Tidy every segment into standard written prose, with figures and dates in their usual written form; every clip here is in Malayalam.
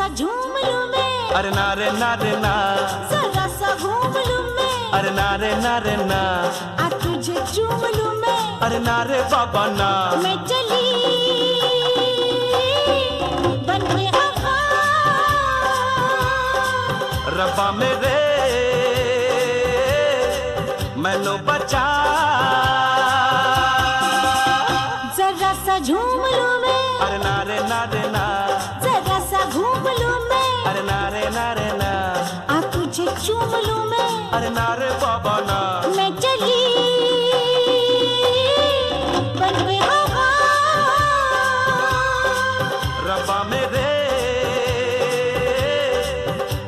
सा झूम लूं मैं, अरे नारे नारे ना, जरा सा घूम लूं मैं, अरे नारे नारे ना, आ तुझे चूम लूं मैं, अरे नारे बाबा ना, मैं चली बन के हवा रब्बा मेरे मैनू बचा, जरा सा झूम लूं मैं, अरे नारे नारे ना, जरा सा घूम लूं मैं, अरे नारे नारे ना, आ तुझे चूम लूं मैं, अरे नारे बाबा ना, मैं चली बन के हवा रब्बा मेरे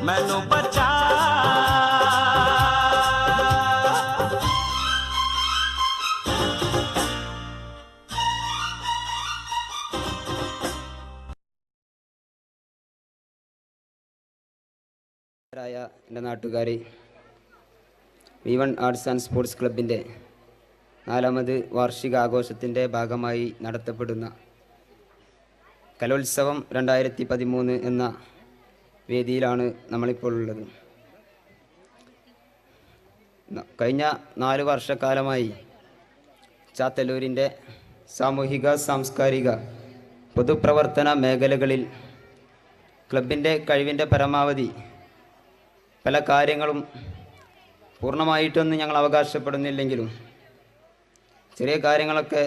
मैनू बचा। എൻ്റെ നാട്ടുകാരെ, V1 ആർട്സ് ആൻഡ് സ്പോർട്സ് ക്ലബിൻ്റെ 4ാമത് വാർഷികാഘോഷത്തിൻ്റെ ഭാഗമായി നടത്തപ്പെടുന്ന കലോത്സവം 2013 എന്ന വേദിയിലാണ് നമ്മളിപ്പോൾ ഉള്ളത്. കഴിഞ്ഞ 4 വർഷക്കാലമായി ചാത്തല്ലൂരിൻ്റെ സാമൂഹിക സാംസ്കാരിക പൊതുപ്രവർത്തന മേഖലകളിൽ ക്ലബിൻ്റെ കഴിവിൻ്റെ പരമാവധി പല കാര്യങ്ങളും പൂർണ്ണമായിട്ടൊന്നും ഞങ്ങൾ അവകാശപ്പെടുന്നില്ലെങ്കിലും ചെറിയ കാര്യങ്ങളൊക്കെ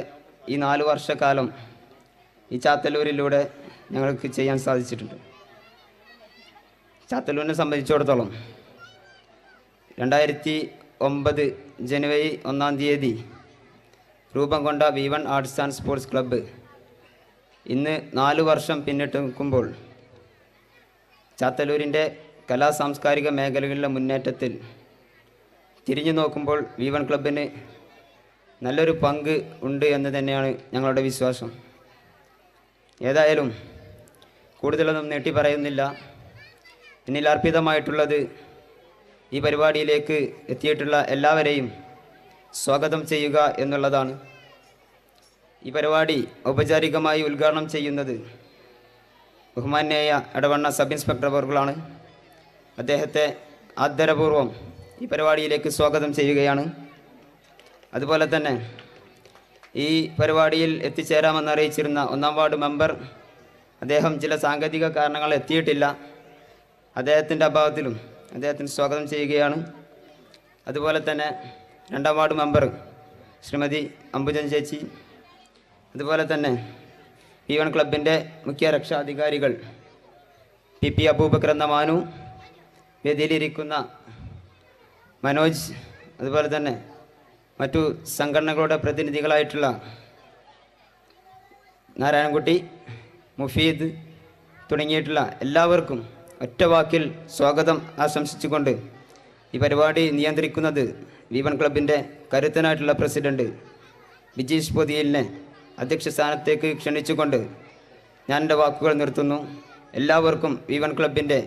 ഈ 4 വർഷക്കാലം ഈ ചാത്തല്ലൂരിലൂടെ ഞങ്ങൾക്ക് ചെയ്യാൻ സാധിച്ചിട്ടുണ്ട്. ചാത്തല്ലൂരിനെ സംബന്ധിച്ചിടത്തോളം 2009 ജനുവരി 1-ാം തീയതി രൂപം കൊണ്ട V1 arts and sports club ഇന്ന് 4 വർഷം പിന്നിട്ട് നിൽക്കുമ്പോൾ ചാത്തല്ലൂരിൻ്റെ കലാ സാംസ്കാരിക മേഖലകളിലെ മുന്നേറ്റത്തിൽ തിരിഞ്ഞു നോക്കുമ്പോൾ V1 ക്ലബിന് നല്ലൊരു പങ്ക് ഉണ്ട് എന്ന് തന്നെയാണ് ഞങ്ങളുടെ വിശ്വാസം. ഏതായാലും കൂടുതലൊന്നും നീട്ടി പറയുന്നില്ല. എന്നിൽ അർപ്പിതമായിട്ടുള്ളത് ഈ പരിപാടിയിലേക്ക് എത്തിയിട്ടുള്ള എല്ലാവരെയും സ്വാഗതം ചെയ്യുക എന്നുള്ളതാണ്. ഈ പരിപാടി ഔപചാരികമായി ഉദ്ഘാടനം ചെയ്യുന്നത് ബഹുമാന്യായ എടവണ്ണ സബ് ഇൻസ്പെക്ടർ അവർകളാണ്. അദ്ദേഹത്തെ ആദരപൂർവ്വം ഈ പരിപാടിയിലേക്ക് സ്വാഗതം ചെയ്യുകയാണ്. അതുപോലെ തന്നെ ഈ പരിപാടിയിൽ എത്തിച്ചേരാമെന്ന് അറിയിച്ചിരുന്ന 1-ാം വാർഡ് മെമ്പർ, അദ്ദേഹം ചില സാങ്കേതിക കാരണങ്ങൾ എത്തിയിട്ടില്ല. അദ്ദേഹത്തിൻ്റെ അഭാവത്തിലും അദ്ദേഹത്തിന് സ്വാഗതം ചെയ്യുകയാണ്. അതുപോലെ തന്നെ 2-ാം വാർഡ് മെമ്പർ ശ്രീമതി അംബുജൻ ചേച്ചി, അതുപോലെ തന്നെ V1 ക്ലബിൻ്റെ മുഖ്യ രക്ഷാധികാരികൾ PP അബൂബക്കർ എന്ന മാനു, വേദിയിലിരിക്കുന്ന മനോജ്, അതുപോലെ തന്നെ മറ്റു സംഘടനകളുടെ പ്രതിനിധികളായിട്ടുള്ള നാരായണൻകുട്ടി, മുഫീദ് തുടങ്ങിയിട്ടുള്ള എല്ലാവർക്കും ഒറ്റ വാക്കിൽ സ്വാഗതം ആശംസിച്ചുകൊണ്ട് ഈ പരിപാടി നിയന്ത്രിക്കുന്നത് V1 ക്ലബിൻ്റെ കരുത്തനായിട്ടുള്ള പ്രസിഡന്റ് ബിജീഷ് പൊതിയലിനെ അധ്യക്ഷ സ്ഥാനത്തേക്ക് ക്ഷണിച്ചുകൊണ്ട് ഞാൻ എൻ്റെ വാക്കുകൾ നിർത്തുന്നു. എല്ലാവർക്കും V1 ക്ലബിൻ്റെ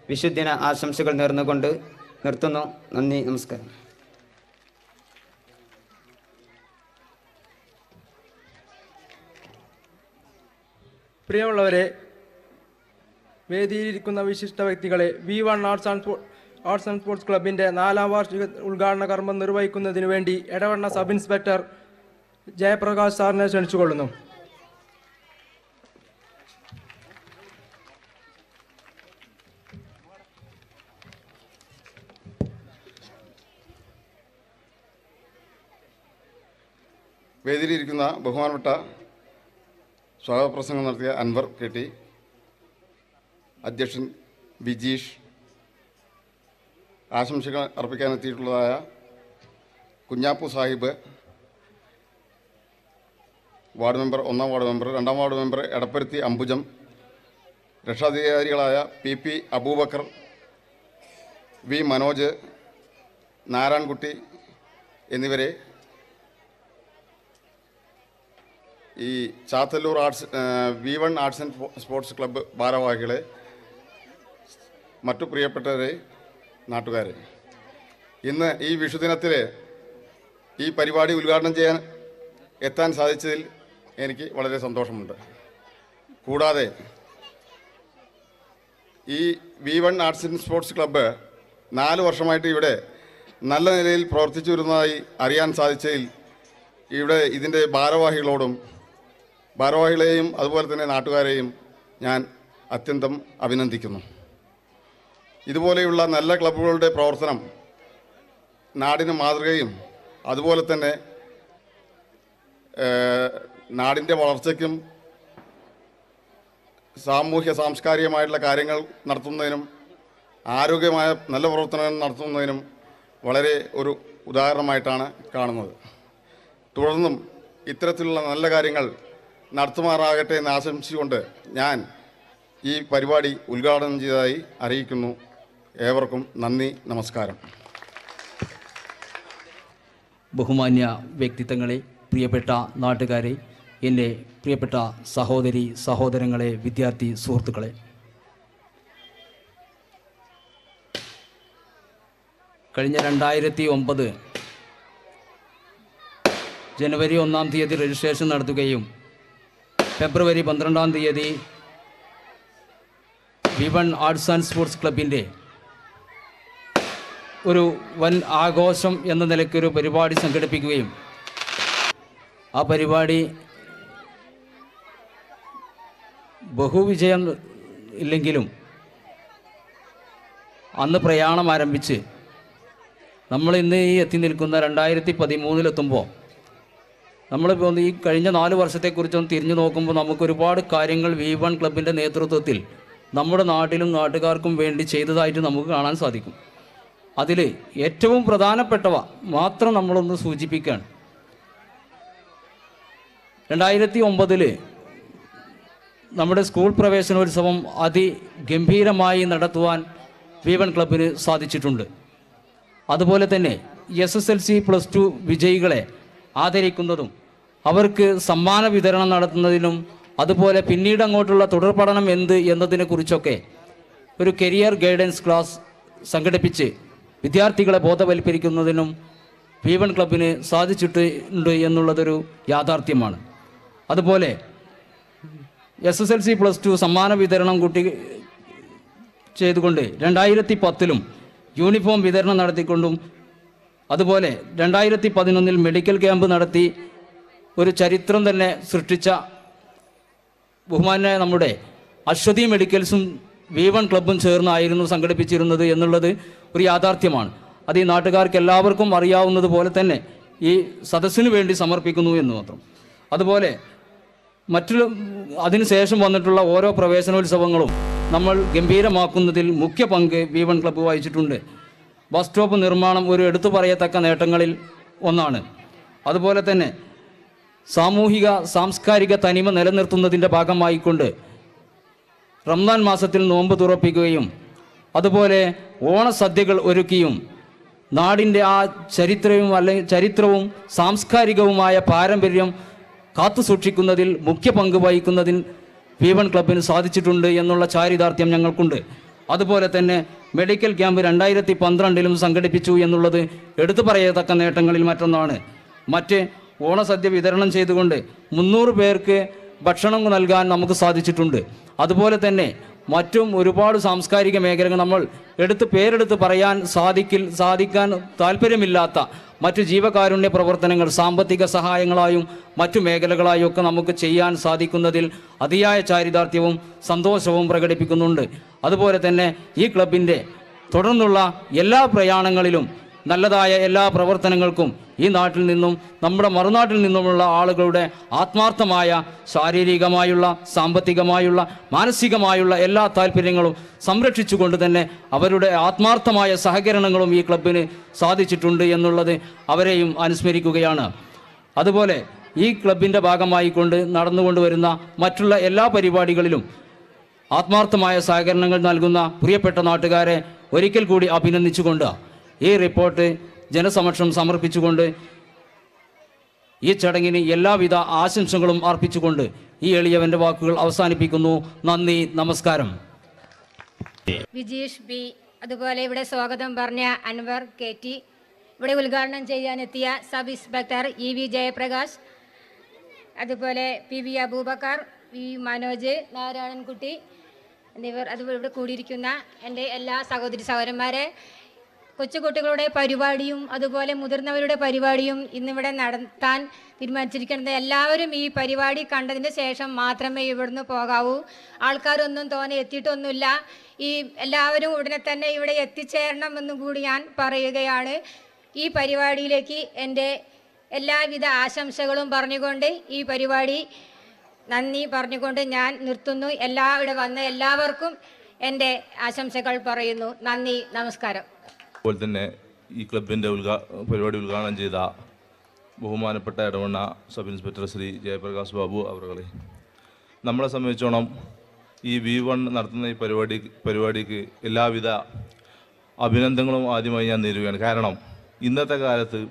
വിശുദ്ധിന ആശംസകൾ നേർന്നുകൊണ്ട് നിർത്തുന്നു. നന്ദി, നമസ്കാരം. പ്രിയമുള്ളവരെ, വേദിയിലിരിക്കുന്ന വിശിഷ്ട വ്യക്തികളെ, V1 ആർട്സ് ആൻഡ് സ്പോർട്സ് ക്ലബിൻ്റെ 4ാം വാർഷിക ഉദ്ഘാടന കർമ്മം നിർവഹിക്കുന്നതിന് വേണ്ടി എടവണ്ണ സബ് ഇൻസ്പെക്ടർ ജയപ്രകാശ് സാറിനെ ക്ഷണിച്ചുകൊള്ളുന്നു. വേദിയിലിരിക്കുന്ന ബഹുമാനപ്പെട്ട സ്വാഗതപ്രസംഗം നടത്തിയ അൻവർ KT, അധ്യക്ഷൻ ബിജീഷ്, ആശംസകൾ അർപ്പിക്കാനെത്തിയിട്ടുള്ളതായ കുഞ്ഞാപ്പു സാഹിബ്, വാർഡ് മെമ്പർ 1-ാം വാർഡ് മെമ്പർ, 2-ാം വാർഡ് മെമ്പർ എടപ്പരുത്തി അംബുജം, രക്ഷാധികാരികളായ PP അബൂബക്കർ, V മനോജ്, നാരായൺകുട്ടി എന്നിവരെ, ഈ Chathallur V1 arts and sports club ഭാരവാഹികളെ, മറ്റു പ്രിയപ്പെട്ടവരെ, നാട്ടുകാരെ, ഇന്ന് ഈ വിഷുദിനത്തിൽ ഈ പരിപാടി ഉദ്ഘാടനം ചെയ്യാൻ എത്താൻ സാധിച്ചതിൽ എനിക്ക് വളരെ സന്തോഷമുണ്ട്. കൂടാതെ ഈ V1 arts and sports club 4 വർഷമായിട്ട് ഇവിടെ നല്ല നിലയിൽ പ്രവർത്തിച്ചു വരുന്നതായി അറിയാൻ സാധിച്ചതിൽ ഇവിടെ ഇതിൻ്റെ ഭാരവാഹികളെയും അതുപോലെ തന്നെ നാട്ടുകാരെയും ഞാൻ അത്യന്തം അഭിനന്ദിക്കുന്നു. ഇതുപോലെയുള്ള നല്ല ക്ലബ്ബുകളുടെ പ്രവർത്തനം നാടിന് മാതൃകയും അതുപോലെ തന്നെ നാടിൻ്റെ വളർച്ചയ്ക്കും സാംസ്കാരികമായിട്ടുള്ള കാര്യങ്ങൾ നടത്തുന്നതിനും ആരോഗ്യമായ നല്ല പ്രവർത്തനങ്ങൾ നടത്തുന്നതിനും വളരെ ഒരു ഉദാഹരണമായിട്ടാണ് കാണുന്നത്. തുടർന്നും ഇത്തരത്തിലുള്ള നല്ല കാര്യങ്ങൾ നടത്തുമാറാകട്ടെ എന്ന് ആശംസിച്ചുകൊണ്ട് ഞാൻ ഈ പരിപാടി ഉദ്ഘാടനം ചെയ്തതായി അറിയിക്കുന്നു. ഏവർക്കും നന്ദി, നമസ്കാരം. ബഹുമാന്യ വ്യക്തിത്വങ്ങളെ, പ്രിയപ്പെട്ട നാട്ടുകാരെ, എൻ്റെ പ്രിയപ്പെട്ട സഹോദരി സഹോദരങ്ങളെ, വിദ്യാർത്ഥി സുഹൃത്തുക്കളെ, കഴിഞ്ഞ 2009 ജനുവരി 1-ാം തീയതി രജിസ്ട്രേഷൻ നടത്തുകയും ഫെബ്രുവരി 12-ാം തീയതി V1 ആർട്സ് ആൻഡ് സ്പോർട്സ് ക്ലബിൻ്റെ ഒരു വൻ ആഘോഷം എന്ന നിലയ്ക്കൊരു പരിപാടി സംഘടിപ്പിക്കുകയും ആ പരിപാടി ബഹുവിജയം ഇല്ലെങ്കിലും അന്ന് പ്രയാണം ആരംഭിച്ച് നമ്മൾ ഇന്ന് ഈ എത്തി നിൽക്കുന്ന 2013-ലെത്തുമ്പോൾ നമ്മളിപ്പോൾ ഈ കഴിഞ്ഞ 4 വർഷത്തെക്കുറിച്ചൊന്ന് തിരിഞ്ഞു നോക്കുമ്പോൾ നമുക്കൊരുപാട് കാര്യങ്ങൾ V1 ക്ലബിൻ്റെ നേതൃത്വത്തിൽ നമ്മുടെ നാട്ടിലും നാട്ടുകാർക്കും വേണ്ടി ചെയ്തതായിട്ട് നമുക്ക് കാണാൻ സാധിക്കും. അതിൽ ഏറ്റവും പ്രധാനപ്പെട്ടവ മാത്രം നമ്മളൊന്ന് സൂചിപ്പിക്കുകയാണ്. 2009 നമ്മുടെ സ്കൂൾ പ്രവേശനോത്സവം അതിഗംഭീരമായി നടത്തുവാൻ V1 ക്ലബിന് സാധിച്ചിട്ടുണ്ട്. അതുപോലെ തന്നെ SSLC +2 വിജയികളെ ആദരിക്കുന്നതും അവർക്ക് സമ്മാന വിതരണം നടത്തുന്നതിനും അതുപോലെ പിന്നീട് അങ്ങോട്ടുള്ള തുടർ പഠനം എന്ത് എന്നതിനെക്കുറിച്ചൊക്കെ ഒരു കരിയർ ഗൈഡൻസ് ക്ലാസ് സംഘടിപ്പിച്ച് വിദ്യാർത്ഥികളെ ബോധവൽക്കരിക്കുന്നതിനും V1 ക്ലബിന് സാധിച്ചിട്ടുണ്ട് എന്നുള്ളതൊരു യാഥാർത്ഥ്യമാണ്. അതുപോലെ SSLC +2 സമ്മാന വിതരണം ചെയ്തുകൊണ്ട് 2010-ലും യൂണിഫോം വിതരണം നടത്തിക്കൊണ്ടും അതുപോലെ 2011-ൽ മെഡിക്കൽ ക്യാമ്പ് നടത്തി ഒരു ചരിത്രം തന്നെ സൃഷ്ടിച്ച ബഹുമാന്യ നമ്മുടെ അശ്വതി മെഡിക്കൽസും V1 ക്ലബ്ബും ചേർന്നായിരുന്നു സംഘടിപ്പിച്ചിരുന്നത് എന്നുള്ളത് ഒരു യാഥാർത്ഥ്യമാണ്. അത് ഈ നാട്ടുകാർക്ക് എല്ലാവർക്കും അറിയാവുന്നതുപോലെ തന്നെ ഈ സദസ്സിനു വേണ്ടി സമർപ്പിക്കുന്നു എന്ന് മാത്രം. അതുപോലെ അതിനുശേഷം വന്നിട്ടുള്ള ഓരോ പ്രവേശനോത്സവങ്ങളും നമ്മൾ ഗംഭീരമാക്കുന്നതിൽ മുഖ്യ പങ്ക് V1 ക്ലബ്ബ് വഹിച്ചിട്ടുണ്ട്. ബസ് സ്റ്റോപ്പ് നിർമ്മാണം ഒരു എടുത്തു പറയത്തക്ക നേട്ടങ്ങളിൽ ഒന്നാണ്. അതുപോലെ തന്നെ സാമൂഹിക സാംസ്കാരിക തനിമ നിലനിർത്തുന്നതിൻ്റെ ഭാഗമായിക്കൊണ്ട് റംസാൻ മാസത്തിൽ നോമ്പ് തുറപ്പിക്കുകയും അതുപോലെ ഓണസദ്യകൾ ഒരുക്കിയും നാടിൻ്റെ ആ ചരിത്രവും സാംസ്കാരികവുമായ പാരമ്പര്യം കാത്തുസൂക്ഷിക്കുന്നതിൽ മുഖ്യ പങ്ക് വഹിക്കുന്നതിൽ V1 ക്ലബിന് സാധിച്ചിട്ടുണ്ട് എന്നുള്ള ചാരിതാർത്ഥ്യം ഞങ്ങൾക്കുണ്ട്. അതുപോലെ തന്നെ മെഡിക്കൽ ക്യാമ്പ് 2012-ലും സംഘടിപ്പിച്ചു എന്നുള്ളത് എടുത്തു പറയത്തക്ക നേട്ടങ്ങളിൽ മറ്റൊന്നാണ്. ഓണസദ്യ വിതരണം ചെയ്തുകൊണ്ട് 300 പേർക്ക് ഭക്ഷണം നൽകാൻ നമുക്ക് സാധിച്ചിട്ടുണ്ട്. അതുപോലെ തന്നെ മറ്റും ഒരുപാട് സാംസ്കാരിക മേഖലകൾ നമ്മൾ പേരെടുത്ത് പറയാൻ സാധിക്കാൻ താല്പര്യമില്ലാത്ത മറ്റു ജീവകാരുണ്യ പ്രവർത്തനങ്ങൾ സാമ്പത്തിക സഹായങ്ങളായും മറ്റു മേഖലകളായും ഒക്കെ നമുക്ക് ചെയ്യാൻ സാധിക്കുന്നതിൽ അതിയായ ചാരിതാർത്ഥ്യവും സന്തോഷവും പ്രകടിപ്പിക്കുന്നുണ്ട്. അതുപോലെ തന്നെ ഈ ക്ലബിൻ്റെ തുടർന്നുള്ള എല്ലാ പ്രയാണങ്ങളിലും നല്ലതായ എല്ലാ പ്രവർത്തനങ്ങൾക്കും ഈ നാട്ടിൽ നിന്നും നമ്മുടെ മറുനാട്ടിൽ നിന്നുമുള്ള ആളുകളുടെ ആത്മാർത്ഥമായ ശാരീരികമായുള്ള സാമ്പത്തികമായുള്ള മാനസികമായുള്ള എല്ലാ താല്പര്യങ്ങളും സംരക്ഷിച്ചുകൊണ്ട് തന്നെ അവരുടെ ആത്മാർത്ഥമായ സഹകരണങ്ങളും ഈ ക്ലബിന് സാധിച്ചിട്ടുണ്ട് എന്നുള്ളത് അവരെയും അനുസ്മരിക്കുകയാണ്. അതുപോലെ ഈ ക്ലബിൻ്റെ ഭാഗമായിക്കൊണ്ട് നടന്നുകൊണ്ടുവരുന്ന മറ്റുള്ള എല്ലാ പരിപാടികളിലും ആത്മാർത്ഥമായ സഹകരണങ്ങൾ നൽകുന്ന പ്രിയപ്പെട്ട നാട്ടുകാരെ ഒരിക്കൽ കൂടി അഭിനന്ദിച്ചുകൊണ്ട് ഈ റിപ്പോർട്ട് ജനസമക്ഷം സമർപ്പിച്ചുകൊണ്ട് ഈ ചടങ്ങിന് എല്ലാവിധ ആശംസകളും അർപ്പിച്ചുകൊണ്ട് ഈ എളിയവൻ്റെ വാക്കുകൾ അവസാനിപ്പിക്കുന്നു. നന്ദി, നമസ്കാരം. വിജീഷ് ബി, അതുപോലെ ഇവിടെ സ്വാഗതം പറഞ്ഞ അൻവർ KT, ഇവിടെ ഉദ്ഘാടനം ചെയ്യാനെത്തിയ സബ് ഇൻസ്പെക്ടർ EV ജയപ്രകാശ്, അതുപോലെ PV അബൂബക്കർ, V മനോജ്, നാരായണൻകുട്ടി, അതുപോലെ ഇവിടെ കൂടിയിരിക്കുന്ന എൻ്റെ എല്ലാ സഹോദരി സഹോദരന്മാരെ, കൊച്ചുകുട്ടികളുടെ പരിപാടിയും അതുപോലെ മുതിർന്നവരുടെ പരിപാടിയും ഇന്നിവിടെ നടത്താൻ തീരുമാനിച്ചിരിക്കുന്നത്. എല്ലാവരും ഈ പരിപാടി കണ്ടതിന് ശേഷം മാത്രമേ ഇവിടുന്ന് പോകാവൂ. ആൾക്കാരൊന്നും തോനെ എത്തിയിട്ടൊന്നുമില്ല. ഈ എല്ലാവരും ഉടനെ തന്നെ ഇവിടെ എത്തിച്ചേരണമെന്നും കൂടി ഞാൻ പറയുകയാണ്. ഈ പരിപാടിയിലേക്ക് എൻ്റെ എല്ലാവിധ ആശംസകളും പറഞ്ഞുകൊണ്ട് ഈ പരിപാടി നന്ദി പറഞ്ഞുകൊണ്ട് ഞാൻ നിർത്തുന്നു. ഇവിടെ വന്ന എല്ലാവർക്കും എൻ്റെ ആശംസകൾ പറയുന്നു. നന്ദി, നമസ്കാരം. അതുപോലെ തന്നെ ഈ ക്ലബിൻ്റെ പരിപാടി ഉദ്ഘാടനം ചെയ്ത ബഹുമാനപ്പെട്ട എടവണ്ണ സബ് ഇൻസ്പെക്ടർ ശ്രീ ജയപ്രകാശ് ബാബു അവരുടെ നമ്മളെ സംബന്ധിച്ചോളം ഈ V1 നടത്തുന്ന ഈ പരിപാടിക്ക് എല്ലാവിധ അഭിനന്ദനങ്ങളും ആദ്യമായി ഞാൻ നേരുകയാണ്. കാരണം ഇന്നത്തെ കാലത്ത്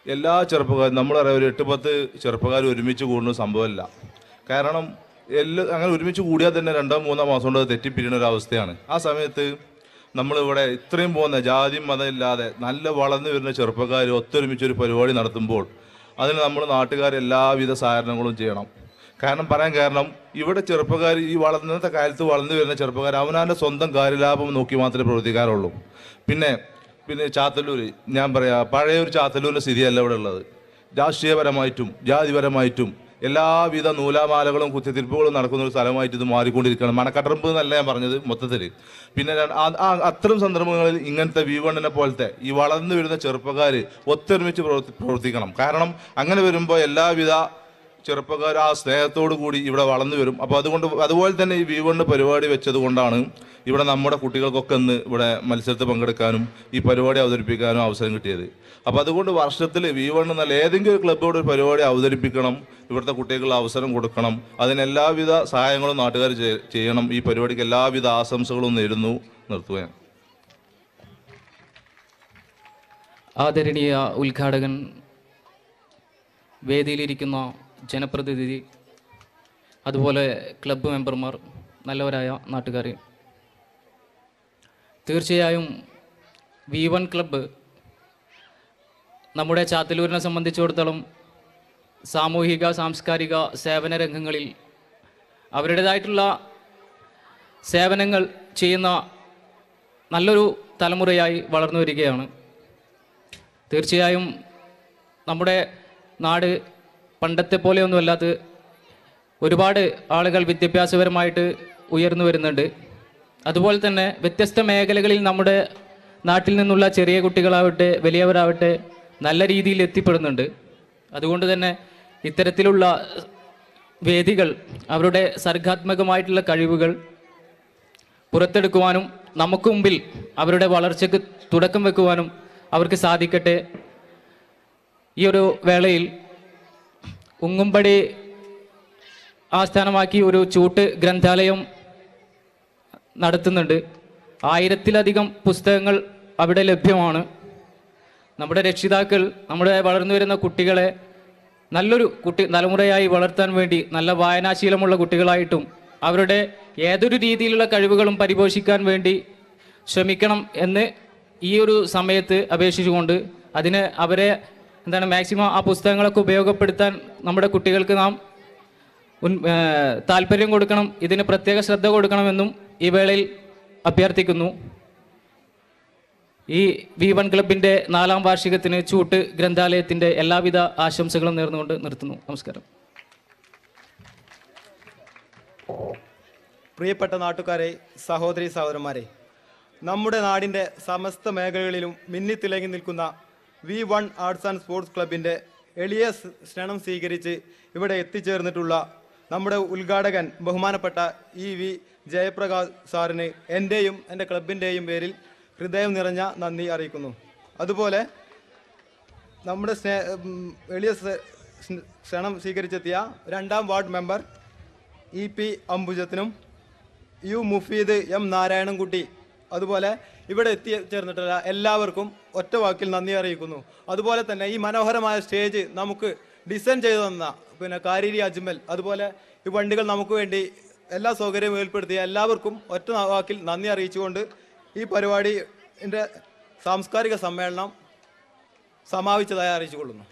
എല്ലാ ചെറുപ്പക്കാരും നമ്മളറിയാം, ഒരു 8-10 ചെറുപ്പക്കാർ ഒരുമിച്ച് കൂടുന്ന സംഭവമല്ല. കാരണം അങ്ങനെ ഒരുമിച്ച് കൂടിയാൽ തന്നെ 2-3 മാസം കൊണ്ട് തെറ്റിപ്പിരിയുന്ന ഒരു അവസ്ഥയാണ്. ആ സമയത്ത് നമ്മളിവിടെ ഇത്രയും പോകുന്ന ജാതി മതം ഇല്ലാതെ നല്ല വളർന്നു വരുന്ന ചെറുപ്പക്കാർ ഒത്തൊരുമിച്ചൊരു പരിപാടി നടത്തുമ്പോൾ അതിന് നമ്മൾ നാട്ടുകാർ എല്ലാവിധ സഹകരണങ്ങളും ചെയ്യണം. കാരണം ഇവിടെ ചെറുപ്പക്കാർ ഈ ഇന്നത്തെ കാലത്ത് വളർന്നു വരുന്ന ചെറുപ്പക്കാർ അവനവൻ്റെ സ്വന്തം കാര്യലാഭം നോക്കി മാത്രമേ പ്രവർത്തിക്കാറുള്ളൂ. പിന്നെ ചാത്തല്ലൂർ, ഞാൻ പറയാം, പഴയൊരു ചാത്തല്ലൂരിൻ്റെ സ്ഥിതിയല്ല ഇവിടെ ഉള്ളത്. രാഷ്ട്രീയപരമായിട്ടും ജാതിപരമായിട്ടും എല്ലാവിധ നൂലാമാലകളും കുത്തിത്തിരിപ്പുകളും നടക്കുന്ന ഒരു സ്ഥലമായിട്ട് ഇത് മാറിക്കൊണ്ടിരിക്കുകയാണ്. മണക്കട്ടറമ്പ് എന്നല്ല ഞാൻ പറഞ്ഞത് മൊത്തത്തിൽ. പിന്നെ അത്തരം സന്ദർഭങ്ങളിൽ ഇങ്ങനത്തെ V1 പോലത്തെ ഈ വളർന്നു വരുന്ന ചെറുപ്പക്കാർ ഒത്തൊരുമിച്ച് പ്രവർത്തിക്കണം. കാരണം അങ്ങനെ വരുമ്പോൾ എല്ലാവിധ ചെറുപ്പക്കാർ ആ സ്നേഹത്തോടു കൂടി ഇവിടെ വളർന്നു വരും. അപ്പോൾ അതുപോലെ തന്നെ ഈ V1 പരിപാടി വെച്ചത് കൊണ്ടാണ് ഇവിടെ നമ്മുടെ കുട്ടികൾക്കൊക്കെ ഇന്ന് ഇവിടെ മത്സരത്തിൽ പങ്കെടുക്കാനും ഈ പരിപാടി അവതരിപ്പിക്കാനും അവസരം കിട്ടിയത്. അപ്പോൾ അതുകൊണ്ട് വർഷത്തിൽ V1 എന്നല്ല ഏതെങ്കിലും ഒരു ക്ലബ്ബോട് ഒരു പരിപാടി അവതരിപ്പിക്കണം, ഇവിടുത്തെ കുട്ടികൾക്ക് അവസരം കൊടുക്കണം. അതിന് എല്ലാവിധ സഹായങ്ങളും നാട്ടുകാർ ചെയ്യണം. ഈ പരിപാടിക്ക് എല്ലാവിധ ആശംസകളും നേരുന്നു. നിർത്തുകയാണ്. ആദരണീയ ഉദ്ഘാടകൻ, വേദിയിലിരിക്കുന്ന ജനപ്രതിനിധി, അതുപോലെ ക്ലബ്ബ് മെമ്പർമാർ, നല്ലവരായ നാട്ടുകാർ, തീർച്ചയായും V1 ക്ലബ്ബ് നമ്മുടെ ചാത്തല്ലൂരിനെ സംബന്ധിച്ചിടത്തോളം സാമൂഹിക സാംസ്കാരിക സേവന രംഗങ്ങളിൽ അവരുടേതായിട്ടുള്ള സേവനങ്ങൾ ചെയ്യുന്ന നല്ലൊരു തലമുറയായി വളർന്നു വരികയാണ്. തീർച്ചയായും നമ്മുടെ നാട് പണ്ടത്തെ പോലെയൊന്നുമല്ലാത്ത ഒരുപാട് ആളുകൾ വിദ്യാഭ്യാസപരമായിട്ട് ഉയർന്നു വരുന്നുണ്ട്. അതുപോലെ തന്നെ വ്യത്യസ്ത മേഖലകളിൽ നമ്മുടെ നാട്ടിൽ നിന്നുള്ള ചെറിയ കുട്ടികളാവട്ടെ വലിയവരാവട്ടെ നല്ല രീതിയിൽ എത്തിപ്പെടുന്നുണ്ട്. അതുകൊണ്ട് തന്നെ ഇത്തരത്തിലുള്ള വേദികൾ അവരുടെ സർഗാത്മകമായിട്ടുള്ള കഴിവുകൾ പുറത്തെടുക്കുവാനും നമുക്ക് മുമ്പിൽ അവരുടെ വളർച്ചയ്ക്ക് തുടക്കം വെക്കുവാനും അവർക്ക് സാധിക്കട്ടെ. ഈ ഒരു വേളയിൽ ഉങ്ങുംപടി ആസ്ഥാനമാക്കി ഒരു ചൂട്ട് ഗ്രന്ഥാലയം നടത്തുന്നുണ്ട്. 1000-ലധികം പുസ്തകങ്ങൾ അവിടെ ലഭ്യമാണ്. നമ്മുടെ രക്ഷിതാക്കൾ നമ്മുടെ വളർന്നു വരുന്ന കുട്ടികളെ നല്ലൊരു തലമുറയായി വളർത്താൻ വേണ്ടി നല്ല വായനാശീലമുള്ള കുട്ടികളായിട്ടും അവരുടെ ഏതൊരു രീതിയിലുള്ള കഴിവുകളും പരിപോഷിക്കാൻ വേണ്ടി ശ്രമിക്കണം എന്ന് ഈ ഒരു സമയത്ത് അപേക്ഷിച്ചുകൊണ്ട് അവരെ മാക്സിമം ആ പുസ്തകങ്ങളൊക്കെ ഉപയോഗപ്പെടുത്താൻ നമ്മുടെ കുട്ടികൾക്ക് നാം താല്പര്യം കൊടുക്കണം. ഇതിന് പ്രത്യേക ശ്രദ്ധ കൊടുക്കണമെന്നും ഈ വേളയിൽ അഭ്യർത്ഥിക്കുന്നു. ഈ V1 ക്ലബിൻ്റെ 4ാം വാർഷികത്തിന് ചൂട്ട് ഗ്രന്ഥാലയത്തിൻ്റെ എല്ലാവിധ ആശംസകളും നേർന്നുകൊണ്ട് നിർത്തുന്നു. നമസ്കാരം. പ്രിയപ്പെട്ട നാട്ടുകാരെ, സഹോദരി സഹോദരന്മാരെ, നമ്മുടെ നാടിൻ്റെ സമസ്ത മേഖലകളിലും മിന്നിത്തിളങ്ങി നിൽക്കുന്ന V1 ആർട്സ് ആൻഡ് സ്പോർട്സ് ക്ലബിൻ്റെ എളിയ ക്ഷണം സ്വീകരിച്ച് ഇവിടെ എത്തിച്ചേർന്നിട്ടുള്ള നമ്മുടെ ഉദ്ഘാടകൻ ബഹുമാനപ്പെട്ട EV ജയപ്രകാശ് സാറിന് എൻ്റെയും എൻ്റെ ക്ലബിൻ്റെയും പേരിൽ ഹൃദയം നിറഞ്ഞ നന്ദി അറിയിക്കുന്നു. അതുപോലെ നമ്മുടെ എളിയ ക്ഷണം സ്വീകരിച്ചെത്തിയ 2ാം ward member EP അംബുജത്തിനും U Mufeed M Narayanankutty, അതുപോലെ ഇവിടെ എത്തിച്ചേർന്നിട്ടുള്ള എല്ലാവർക്കും ഒറ്റ വാക്കിൽ നന്ദി അറിയിക്കുന്നു. അതുപോലെ തന്നെ ഈ മനോഹരമായ സ്റ്റേജ് നമുക്ക് ഡിസൈൻ ചെയ്തു തന്ന കാരിരി അജ്മൽ, അതുപോലെ ഈ വണ്ടികൾ നമുക്ക് വേണ്ടി എല്ലാ സൗകര്യവും ഏർപ്പെടുത്തിയ എല്ലാവർക്കും ഒറ്റ വാക്കിൽ നന്ദി അറിയിച്ചുകൊണ്ട് ഈ പരിപാടിൻ്റെ സാംസ്കാരിക സമ്മേളനം സമാപിച്ചതായി അറിയിച്ചുകൊള്ളുന്നു.